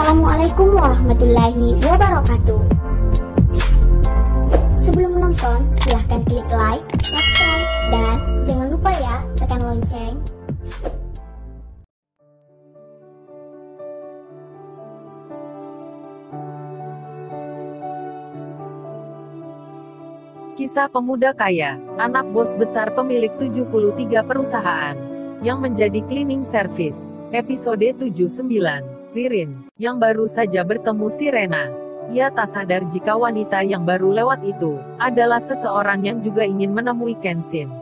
Assalamualaikum warahmatullahi wabarakatuh. Sebelum menonton, silahkan klik like, subscribe, dan jangan lupa ya tekan lonceng. Kisah pemuda kaya, anak bos besar pemilik 73 perusahaan, yang menjadi cleaning service. Episode 79. Ririn, yang baru saja bertemu si Rena. Ia tak sadar jika wanita yang baru lewat itu, adalah seseorang yang juga ingin menemui Kenshin.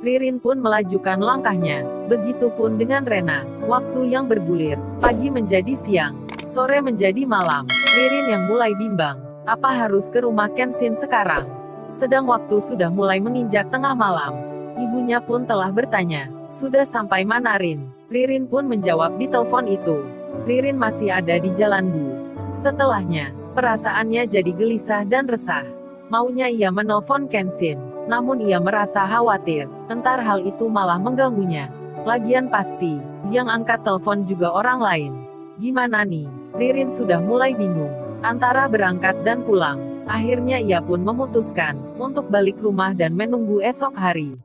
Ririn pun melajukan langkahnya, begitupun dengan Rena. Waktu yang bergulir, pagi menjadi siang, sore menjadi malam. Ririn yang mulai bimbang, apa harus ke rumah Kenshin sekarang? Sedang waktu sudah mulai menginjak tengah malam. Ibunya pun telah bertanya, sudah sampai mana Rin? Ririn pun menjawab di telepon itu. Ririn masih ada di jalan Bu. Setelahnya, perasaannya jadi gelisah dan resah. Maunya ia menelpon Kenshin, namun ia merasa khawatir, entar hal itu malah mengganggunya. Lagian pasti, yang angkat telepon juga orang lain. Gimana nih? Ririn sudah mulai bingung, antara berangkat dan pulang. Akhirnya ia pun memutuskan, untuk balik rumah dan menunggu esok hari.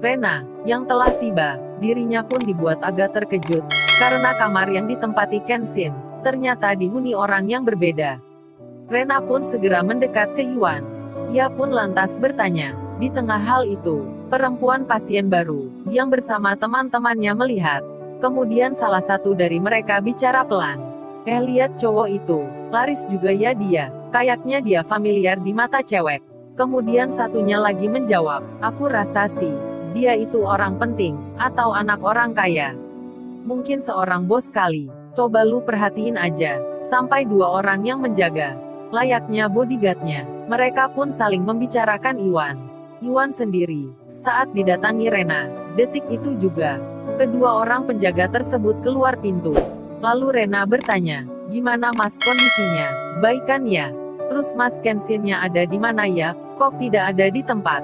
Rena, yang telah tiba, dirinya pun dibuat agak terkejut, karena kamar yang ditempati Kenshin, ternyata dihuni orang yang berbeda. Rena pun segera mendekat ke Yuan. Ia pun lantas bertanya, di tengah hal itu, perempuan pasien baru, yang bersama teman-temannya melihat. Kemudian salah satu dari mereka bicara pelan. Lihat cowok itu, laris juga ya dia, kayaknya dia familiar di mata cewek. Kemudian satunya lagi menjawab, aku rasa sih, dia itu orang penting, atau anak orang kaya. Mungkin seorang bos kali. Coba lu perhatiin aja, sampai 2 orang yang menjaga. Layaknya bodyguardnya. Mereka pun saling membicarakan Iwan. Iwan sendiri, saat didatangi Rena, detik itu juga. Kedua orang penjaga tersebut keluar pintu. Lalu Rena bertanya, gimana mas kondisinya? Baik kan ya? Terus mas Kenshin-nya ada di mana ya? Kok tidak ada di tempat?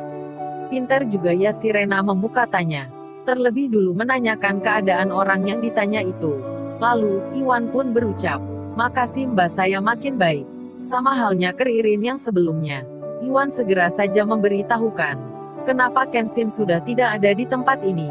Pintar juga ya si Rena membuka tanya. Terlebih dulu menanyakan keadaan orang yang ditanya itu. Lalu, Iwan pun berucap, makasih mbak saya makin baik. Sama halnya ke Ririn yang sebelumnya. Iwan segera saja memberitahukan, kenapa Kenshin sudah tidak ada di tempat ini.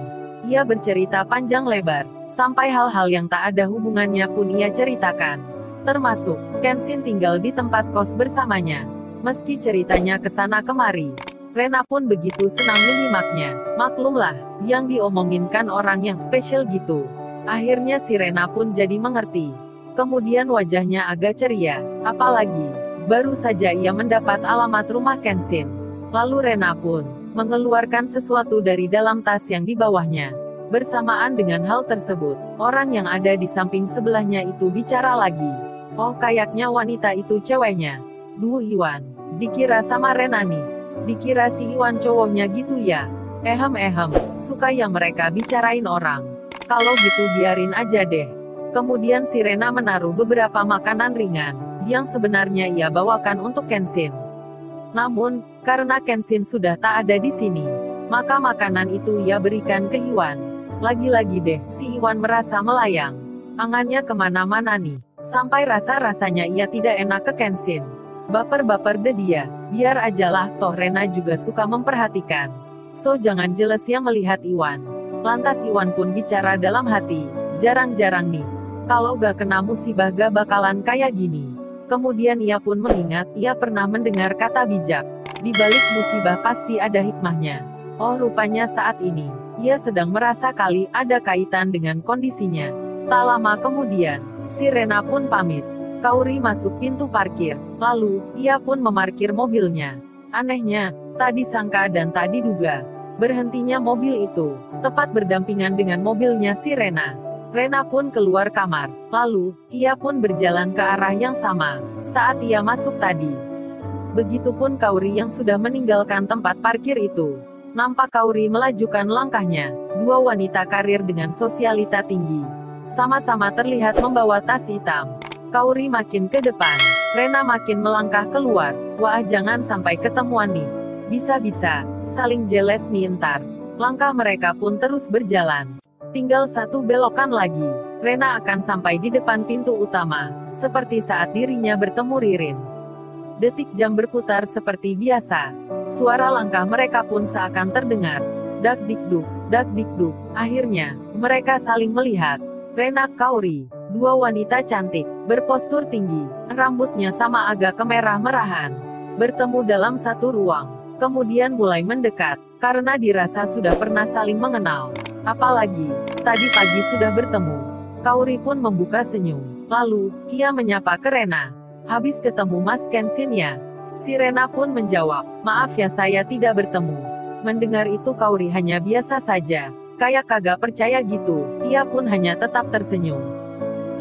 Ia bercerita panjang lebar, sampai hal-hal yang tak ada hubungannya pun ia ceritakan. Termasuk, Kenshin tinggal di tempat kos bersamanya. Meski ceritanya kesana kemari, Rena pun begitu senang menyimaknya. Maklumlah, yang diomongin kan orang yang spesial gitu. Akhirnya si Rena pun jadi mengerti. Kemudian wajahnya agak ceria, apalagi, baru saja ia mendapat alamat rumah Kenshin. Lalu Rena pun mengeluarkan sesuatu dari dalam tas yang di bawahnya. Bersamaan dengan hal tersebut, orang yang ada di samping sebelahnya itu bicara lagi. Oh kayaknya wanita itu ceweknya. Duh Iwan, dikira sama Rena nih. Dikira si Iwan cowoknya gitu ya. Suka yang mereka bicarain orang. Kalau gitu biarin aja deh. Kemudian si Rena menaruh beberapa makanan ringan, yang sebenarnya ia bawakan untuk Kenshin. Namun, karena Kenshin sudah tak ada di sini, maka makanan itu ia berikan ke Iwan. Lagi-lagi deh, si Iwan merasa melayang. Angannya kemana-mana nih. Sampai rasa-rasanya ia tidak enak ke Kenshin. Baper-baper deh dia, biar ajalah, toh Rena juga suka memperhatikan. So jangan jelas yang melihat Iwan. Lantas Iwan pun bicara dalam hati, jarang-jarang nih. Kalau gak kena musibah gak bakalan kayak gini. Kemudian ia pun mengingat, ia pernah mendengar kata bijak. Di balik musibah pasti ada hikmahnya. Oh rupanya saat ini, ia sedang merasa kali ada kaitan dengan kondisinya. Tak lama kemudian, si Rena pun pamit. Kauri masuk pintu parkir, lalu, ia pun memarkir mobilnya. Anehnya, tak disangka dan tak diduga, berhentinya mobil itu, tepat berdampingan dengan mobilnya si Rena. Rena pun keluar kamar, lalu, ia pun berjalan ke arah yang sama, saat ia masuk tadi. Begitupun Kauri yang sudah meninggalkan tempat parkir itu. Nampak Kauri melajukan langkahnya, 2 wanita karir dengan sosialita tinggi. Sama-sama terlihat membawa tas hitam. Kauri makin ke depan, Rena makin melangkah keluar. Wah jangan sampai ketemuan nih. Bisa-bisa, saling jeles nih entar. Langkah mereka pun terus berjalan. Tinggal satu belokan lagi. Rena akan sampai di depan pintu utama, seperti saat dirinya bertemu Ririn. Detik jam berputar seperti biasa. Suara langkah mereka pun seakan terdengar. Dak dikduk, dak dikduk. Akhirnya, mereka saling melihat. Rena Kauri, dua wanita cantik, berpostur tinggi, rambutnya sama agak kemerah-merahan. Bertemu dalam satu ruang, kemudian mulai mendekat, karena dirasa sudah pernah saling mengenal. Apalagi, tadi pagi sudah bertemu. Kauri pun membuka senyum. Lalu, Kia menyapa ke Rena. Habis ketemu Mas Kenshin ya? Si Rena pun menjawab, maaf ya saya tidak bertemu. Mendengar itu Kauri hanya biasa saja. Kayak kagak percaya gitu, Kia pun hanya tetap tersenyum.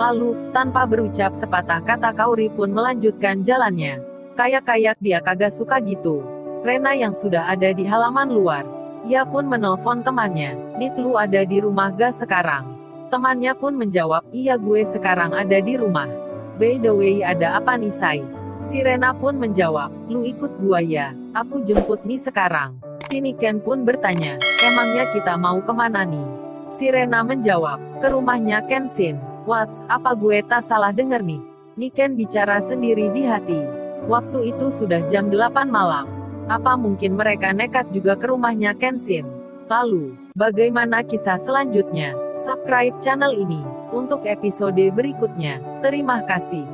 Lalu, tanpa berucap sepatah kata Kauri pun melanjutkan jalannya. Kayak dia kagak suka gitu. Rena yang sudah ada di halaman luar. Ia pun menelpon temannya, Nit lu ada di rumah gak sekarang? Temannya pun menjawab, iya gue sekarang ada di rumah. By the way ada apa nih Say? Si Rena pun menjawab, lu ikut gua ya, aku jemput nih sekarang. Si Niken pun bertanya, emangnya kita mau kemana nih? Si Rena menjawab, ke rumahnya Kenshin. Wats, apa gue tak salah denger nih? Niken bicara sendiri di hati. Waktu itu sudah jam 8 malam. Apa mungkin mereka nekat juga ke rumahnya Kenshin? Lalu, bagaimana kisah selanjutnya? Subscribe channel ini untuk episode berikutnya. Terima kasih.